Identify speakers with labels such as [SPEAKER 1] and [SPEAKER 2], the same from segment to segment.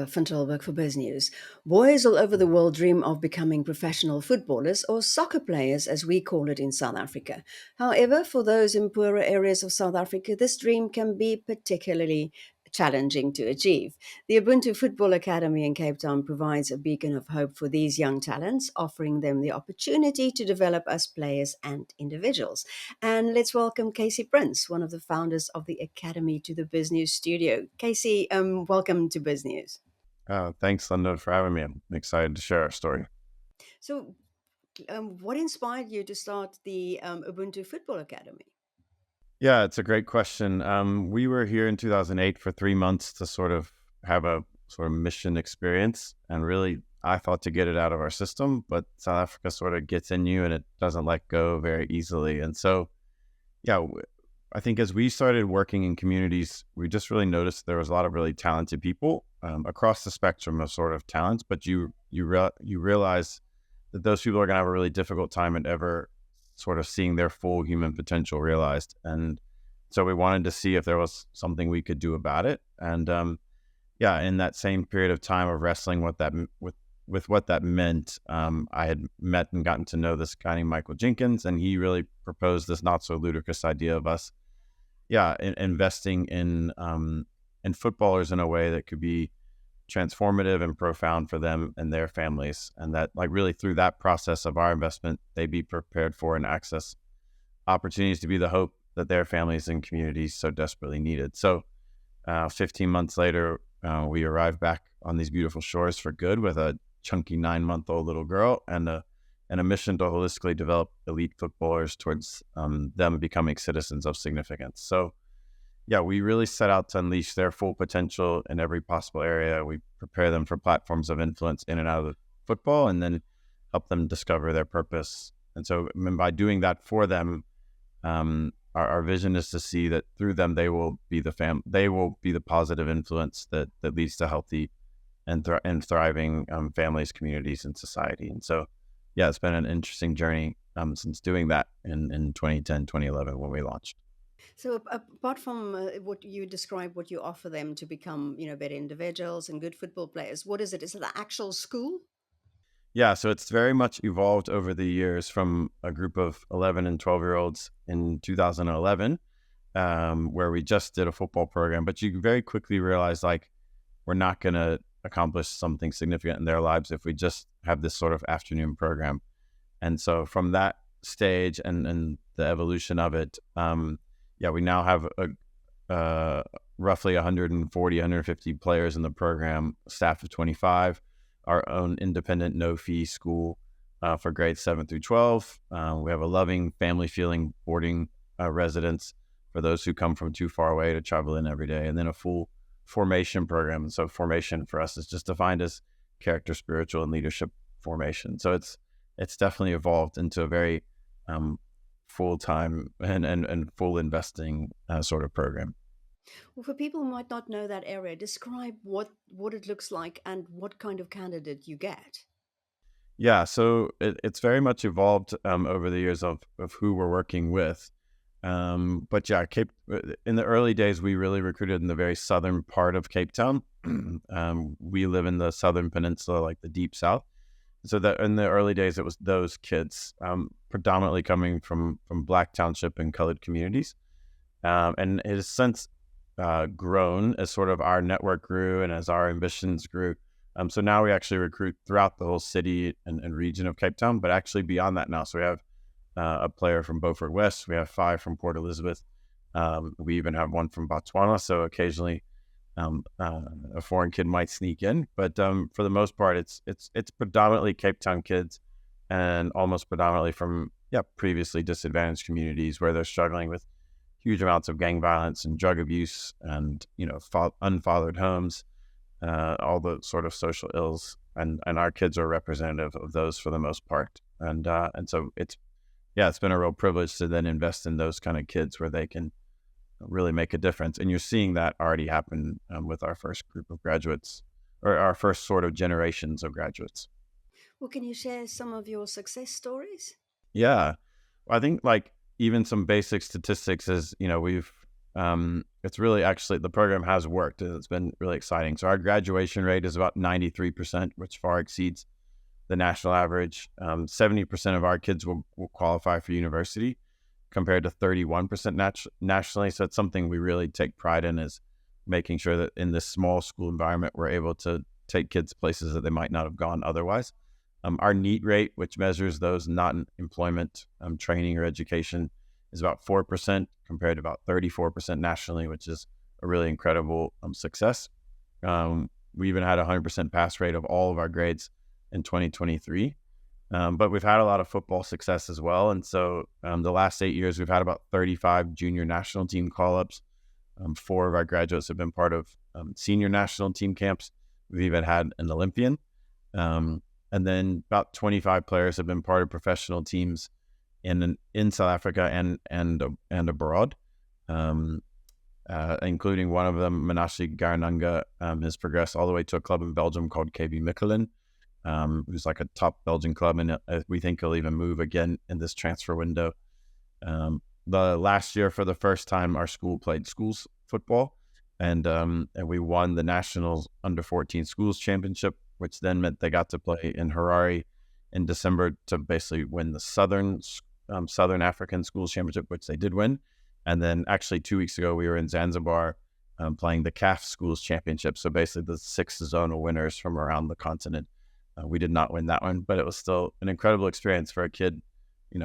[SPEAKER 1] Fintelberg for Biznews. Boys all over the world dream of becoming professional footballers or soccer players, as we call it in South Africa. However, for those in poorer areas of South Africa, this dream can be particularly challenging to achieve. The Ubuntu Football Academy in Cape Town provides a beacon of hope for these young talents, offering them the opportunity to develop as players and individuals. And let's welcome Casey Prince, one of the founders of the Academy, to the Biznews studio. Casey, welcome to Biznews.
[SPEAKER 2] Thanks, Linda, for having me. I'm excited to share our story.
[SPEAKER 1] So, what inspired you to start the Ubuntu Football Academy?
[SPEAKER 2] Yeah, it's a great question. We were here in 2008 for 3 months to sort of have a sort of mission experience, and really, I thought to get it out of our system, but South Africa sort of gets in you and it doesn't let go very easily. And so, yeah, I think as we started working in communities, we just really noticed there was a lot of really talented people across the spectrum of sort of talents, but you realize that those people are going to have a really difficult time at ever sort of seeing their full human potential realized. And so we wanted to see if there was something we could do about it. And in that same period of time of wrestling with what that meant, I had met and gotten to know this guy named Michael Jenkins, and he really proposed this not so ludicrous idea of us, investing in footballers in a way that could be transformative and profound for them and their families, and that like really through that process of our investment, they be prepared for and access opportunities to be the hope that their families and communities so desperately needed. So 15 months later, we arrived back on these beautiful shores for good with a chunky 9-month-old little girl and a mission to holistically develop elite footballers towards them becoming citizens of significance. So yeah, we really set out to unleash their full potential in every possible area. We prepare them for platforms of influence in and out of the football, and then help them discover their purpose. And so by doing that for them, our vision is to see that through them, they will be the positive influence that leads to healthy and thriving families, communities, and society. And so, yeah, it's been an interesting journey since doing that in 2010, 2011 when we launched.
[SPEAKER 1] So, apart from what you describe, what you offer them to become, better individuals and good football players, what is it? Is it the actual school?
[SPEAKER 2] Yeah, so it's very much evolved over the years from a group of 11 and 12-year-olds in 2011, where we just did a football program. But you very quickly realize, like, we're not going to accomplish something significant in their lives if we just have this sort of afternoon program. And so from that stage and the evolution of it, we now have roughly 140, 150 players in the program, a staff of 25, our own independent no-fee school for grades 7 through 12. We have a loving, family-feeling boarding residence for those who come from too far away to travel in every day, and then a full formation program. And so formation for us is just defined as character, spiritual, and leadership formation. So it's definitely evolved into a very full-time and full investing sort of program.
[SPEAKER 1] Well, for people who might not know that area, describe what it looks like and what kind of candidate you get.
[SPEAKER 2] Yeah, so it's very much evolved over the years of who we're working with. But yeah, in the early days, we really recruited in the very southern part of Cape Town. We live in the southern peninsula, like the deep south. So that in the early days, it was those kids, predominantly coming from Black township and colored communities. And it has since grown as sort of our network grew and as our ambitions grew. So now we actually recruit throughout the whole city and region of Cape Town, but actually beyond that now. So we have a player from Beaufort West. We have 5 from Port Elizabeth. We even have 1 from Botswana. So occasionally a foreign kid might sneak in, but for the most part, it's predominantly Cape Town kids, and almost predominantly from previously disadvantaged communities where they're struggling with huge amounts of gang violence and drug abuse, and unfathered homes, all the sort of social ills, and our kids are representative of those for the most part, and so it's been a real privilege to then invest in those kind of kids where they can really make a difference. And you're seeing that already happen with our first group of graduates, or our first sort of generations of graduates.
[SPEAKER 1] Well, can you share some of your success stories?
[SPEAKER 2] Yeah, I think like even some basic statistics is, we've it's really actually, the program has worked and it's been really exciting. So our graduation rate is about 93%, which far exceeds the national average. 70% of our kids will qualify for university compared to 31% nationally. So it's something we really take pride in, is making sure that in this small school environment, we're able to take kids places that they might not have gone otherwise. Our NEET rate, which measures those not in employment, training, or education, is about 4% compared to about 34% nationally, which is a really incredible success. We even had a 100% pass rate of all of our grades in 2023. But we've had a lot of football success as well. And so the last 8 years, we've had about 35 junior national team call-ups. 4 of our graduates have been part of senior national team camps. We've even had an Olympian. And then about 25 players have been part of professional teams in South Africa and abroad, including one of them, Munashe Garananga, has progressed all the way to a club in Belgium called KB Mechelen, who's like a top Belgian club, and we think he'll even move again in this transfer window. The last year, for the first time, our school played schools football, and we won the Nationals Under-14 Schools Championship, which then meant they got to play in Harare in December to basically win the Southern African Schools Championship, which they did win. And then actually 2 weeks ago, we were in Zanzibar playing the CAF Schools Championship. So basically the 6 zonal winners from around the continent. We did not win that one, but it was still an incredible experience for a kid,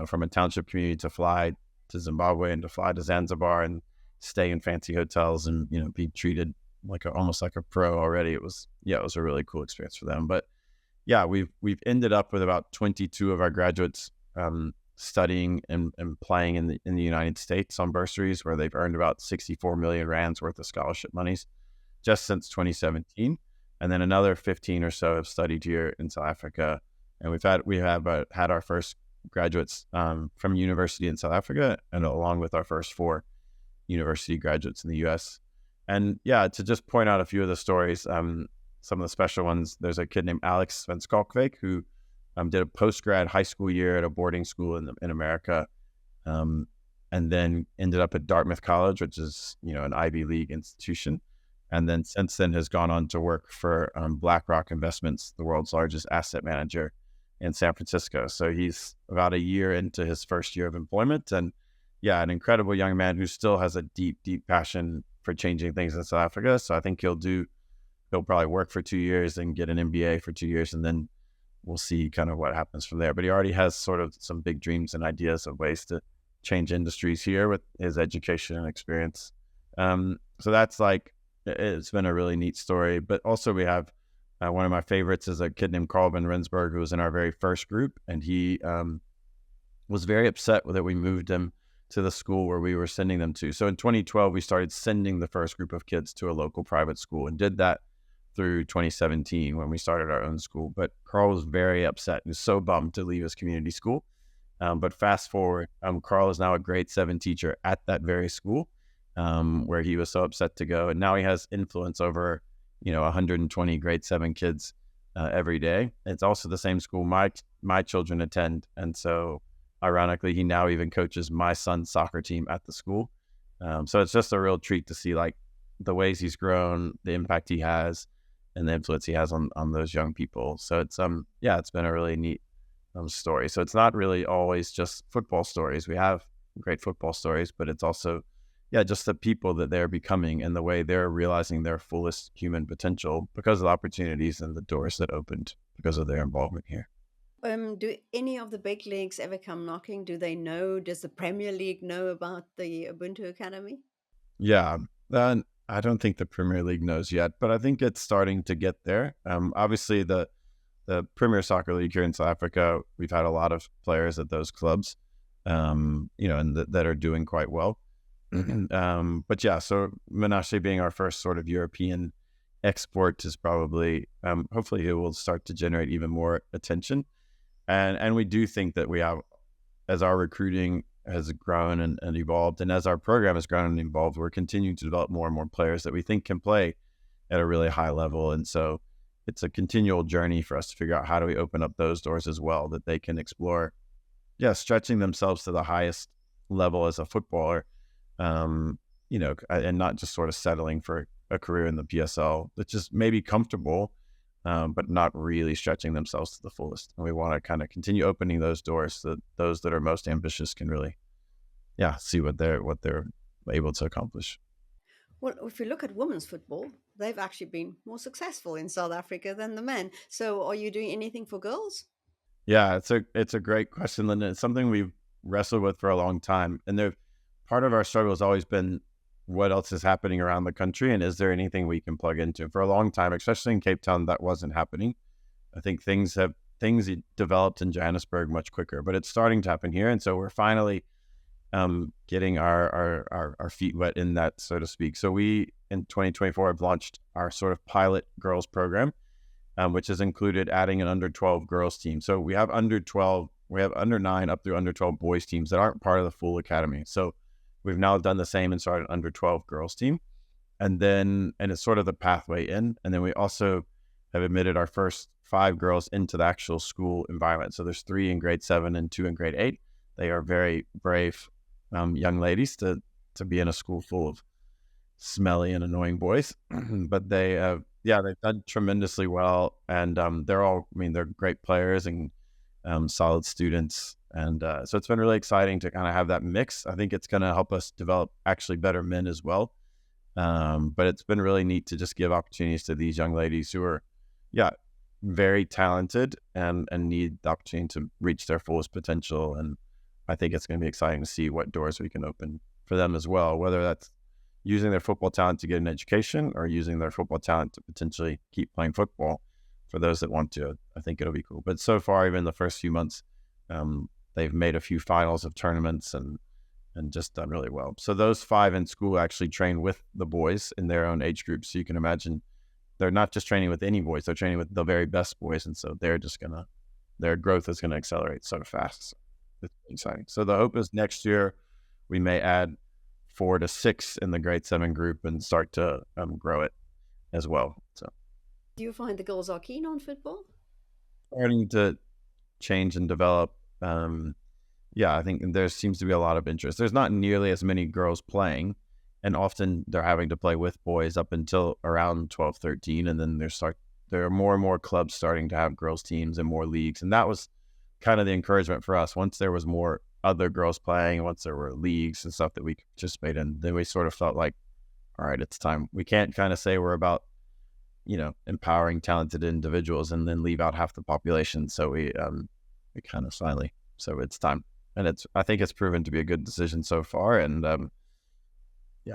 [SPEAKER 2] from a township community to fly to Zimbabwe and to fly to Zanzibar and stay in fancy hotels and, be treated almost like a pro already. It was a really cool experience for them. But yeah, we've ended up with about 22 of our graduates studying and playing in the United States on bursaries, where they've earned about 64 million rands worth of scholarship monies just since 2017. And then another 15 or so have studied here in South Africa. And we have had our first graduates from university in South Africa, and along with our first 4 university graduates in the US. And yeah, to just point out a few of the stories, some of the special ones, there's a kid named Alex Van Skalkvik who did a post-grad high school year at a boarding school in America, and then ended up at Dartmouth College, which is, an Ivy League institution. And then since then has gone on to work for BlackRock Investments, the world's largest asset manager in San Francisco. So he's about a year into his first year of employment. And yeah, an incredible young man who still has a deep, deep passion for changing things in South Africa. So I think he'll probably work for 2 years and get an MBA for 2 years, and then we'll see kind of what happens from there. But he already has sort of some big dreams and ideas of ways to change industries here with his education and experience. So that's it's been a really neat story. But also we have one of my favorites is a kid named Carl van Rensburg, who was in our very first group, and he was very upset that we moved him to the school where we were sending them to. So in 2012, we started sending the first group of kids to a local private school, and did that through 2017 when we started our own school. But Carl was very upset. He was so bummed to leave his community school. But fast forward, Carl is now a grade 7 teacher at that very school, where he was so upset to go. And now he has influence over, 120 grade 7 kids every day. It's also the same school my children attend. And so ironically, he now even coaches my son's soccer team at the school. So it's just a real treat to see the ways he's grown, the impact he has, and the influence he has on those young people. So it's it's been a really neat story. So it's not really always just football stories. We have great football stories, but it's also just the people that they're becoming and the way they're realizing their fullest human potential because of the opportunities and the doors that opened because of their involvement here.
[SPEAKER 1] Do any of the big leagues ever come knocking? Do they know? Does the Premier League know about the Ubuntu Academy?
[SPEAKER 2] Yeah, I don't think the Premier League knows yet, but I think it's starting to get there. Obviously, the Premier Soccer League here in South Africa, we've had a lot of players at those clubs, and that are doing quite well. But yeah, so Munashe being our first sort of European export is probably, hopefully it will start to generate even more attention. And we do think that we have, as our recruiting has grown and evolved, and as our program has grown and evolved, we're continuing to develop more and more players that we think can play at a really high level. And so it's a continual journey for us to figure out how do we open up those doors as well, that they can explore, stretching themselves to the highest level as a footballer, and not just sort of settling for a career in the PSL that's just maybe comfortable, but not really stretching themselves to the fullest. And we want to kind of continue opening those doors so that those that are most ambitious can really, see what they're able to accomplish.
[SPEAKER 1] Well, if you look at women's football, they've actually been more successful in South Africa than the men. So are you doing anything for girls?
[SPEAKER 2] Yeah, it's a great question, Linda. It's something we've wrestled with for a long time, and there part of our struggle has always been what else is happening around the country, and is there anything we can plug into? For a long time, especially in Cape Town, that wasn't happening. I think things developed in Johannesburg much quicker, but it's starting to happen here, and so we're finally getting our feet wet in that, so to speak. So we in 2024 have launched our sort of pilot girls program, which has included adding an under 12 girls team. So we have under 12, we have under 9 up through under 12 boys teams that aren't part of the full academy. So we've now done the same and started an under 12 girls team. And it's sort of the pathway in. And then we also have admitted our first 5 girls into the actual school environment. So there's 3 in grade 7 and 2 in grade 8. They are very brave young ladies to be in a school full of smelly and annoying boys. But they've done tremendously well. And they're great players and solid students. And so it's been really exciting to kind of have that mix. I think it's going to help us develop actually better men as well. But it's been really neat to just give opportunities to these young ladies who are, very talented and need the opportunity to reach their fullest potential. And I think it's going to be exciting to see what doors we can open for them as well, whether that's using their football talent to get an education or using their football talent to potentially keep playing football for those that want to. I think it'll be cool. But so far, even the first few months, they've made a few finals of tournaments and just done really well. So those 5 in school actually train with the boys in their own age group. So you can imagine they're not just training with any boys, they're training with the very best boys. And so their growth is going to accelerate so fast. So it's exciting. So the hope is next year we may add 4 to 6 in the grade 7 group and start to grow it as well. So
[SPEAKER 1] Do you find the girls are keen on football?
[SPEAKER 2] starting to change and develop. I think there seems to be a lot of interest. There's not nearly as many girls playing, and often they're having to play with boys up until around 12, 13. And then there are more and more clubs starting to have girls teams and more leagues. And that was kind of the encouragement for us. Once there was more other girls playing, once there were leagues and stuff that we could participate in, then we sort of felt like, all right, it's time. We can't kind of say we're about, empowering talented individuals and then leave out half the population. So we kind of finally, so it's time. And I think it's proven to be a good decision so far. And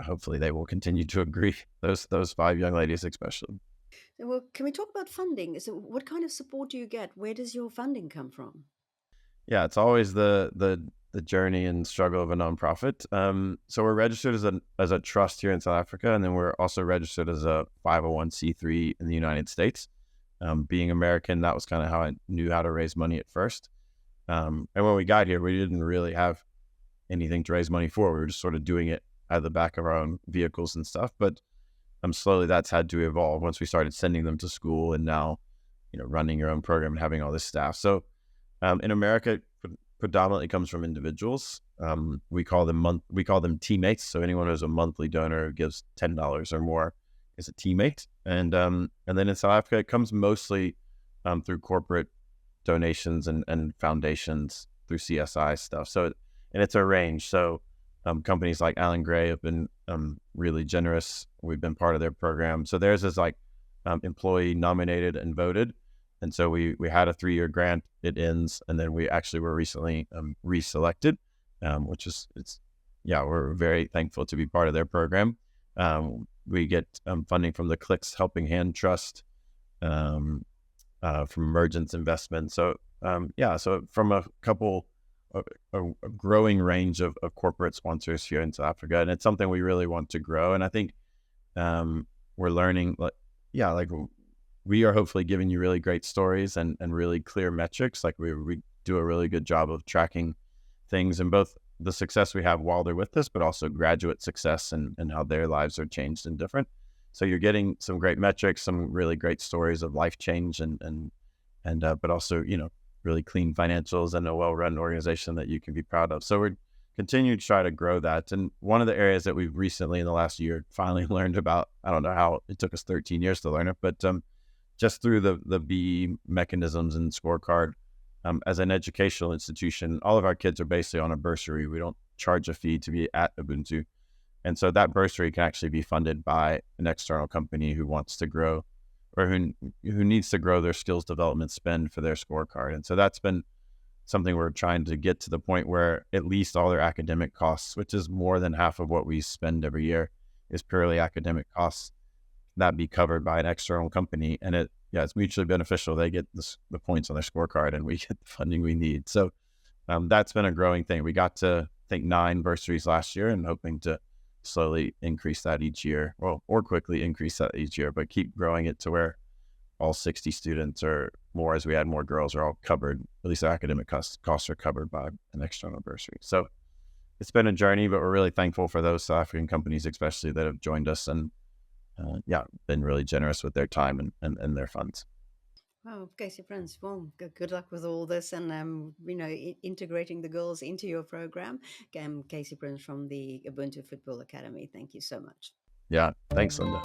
[SPEAKER 2] hopefully they will continue to agree. Those 5 young ladies, especially.
[SPEAKER 1] Well, can we talk about funding? So what kind of support do you get? Where does your funding come from?
[SPEAKER 2] Yeah, it's always the journey and struggle of a nonprofit. So we're registered as a trust here in South Africa, and then we're also registered as a 501c3 in the United States. Being American, that was kind of how I knew how to raise money at first. And when we got here, we didn't really have anything to raise money for. We were just sort of doing it out of the back of our own vehicles and stuff. But slowly that's had to evolve once we started sending them to school and now, running your own program and having all this staff. So in America, it predominantly comes from individuals. We call them teammates. So anyone who's a monthly donor who gives $10 or more is a teammate. And then in South Africa, it comes mostly through corporate donations and foundations through CSI stuff. So, and it's a range. So companies like Allen Gray have been really generous. We've been part of their program. So theirs is like employee nominated and voted. And so we had a 3-year grant. It ends, and then we actually were recently reselected, we're very thankful to be part of their program. We get funding from the Clicks Helping Hand Trust, from Emergence Investment. So so from a couple, a growing range of corporate sponsors here in South Africa, and it's something we really want to grow. And I think we're learning, we are hopefully giving you really great stories and really clear metrics. Like we do a really good job of tracking things and both the success we have while they're with us, but also graduate success and how their lives are changed and different. So you're getting some great metrics, some really great stories of life change but also, really clean financials and a well-run organization that you can be proud of. So continue to try to grow that. And one of the areas that we've recently in the last year finally learned about, I don't know how it took us 13 years to learn it, but just through the BE mechanisms and scorecard, as an educational institution, all of our kids are basically on a bursary. We don't charge a fee to be at Ubuntu. And so that bursary can actually be funded by an external company who wants to grow, or who needs to grow their skills development spend for their scorecard. And so that's been something we're trying to get to the point where at least all their academic costs, which is more than half of what we spend every year, is purely academic costs, that be covered by an external company. And it's mutually beneficial. They get the points on their scorecard and we get the funding we need. So that's been a growing thing. We got to, I think, 9 bursaries last year and hoping to slowly increase that each year, or quickly increase that each year, but keep growing it to where all 60 students or more, as we add more girls, are all covered, at least their academic costs are covered by an external bursary. So it's been a journey, but we're really thankful for those South African companies, especially, that have joined us and been really generous with their time and their funds.
[SPEAKER 1] Wow, Casey Prince. Well, good luck with all this, and integrating the girls into your program. Casey Prince from the Ubuntu Football Academy. Thank you so much.
[SPEAKER 2] Yeah, thanks, Linda.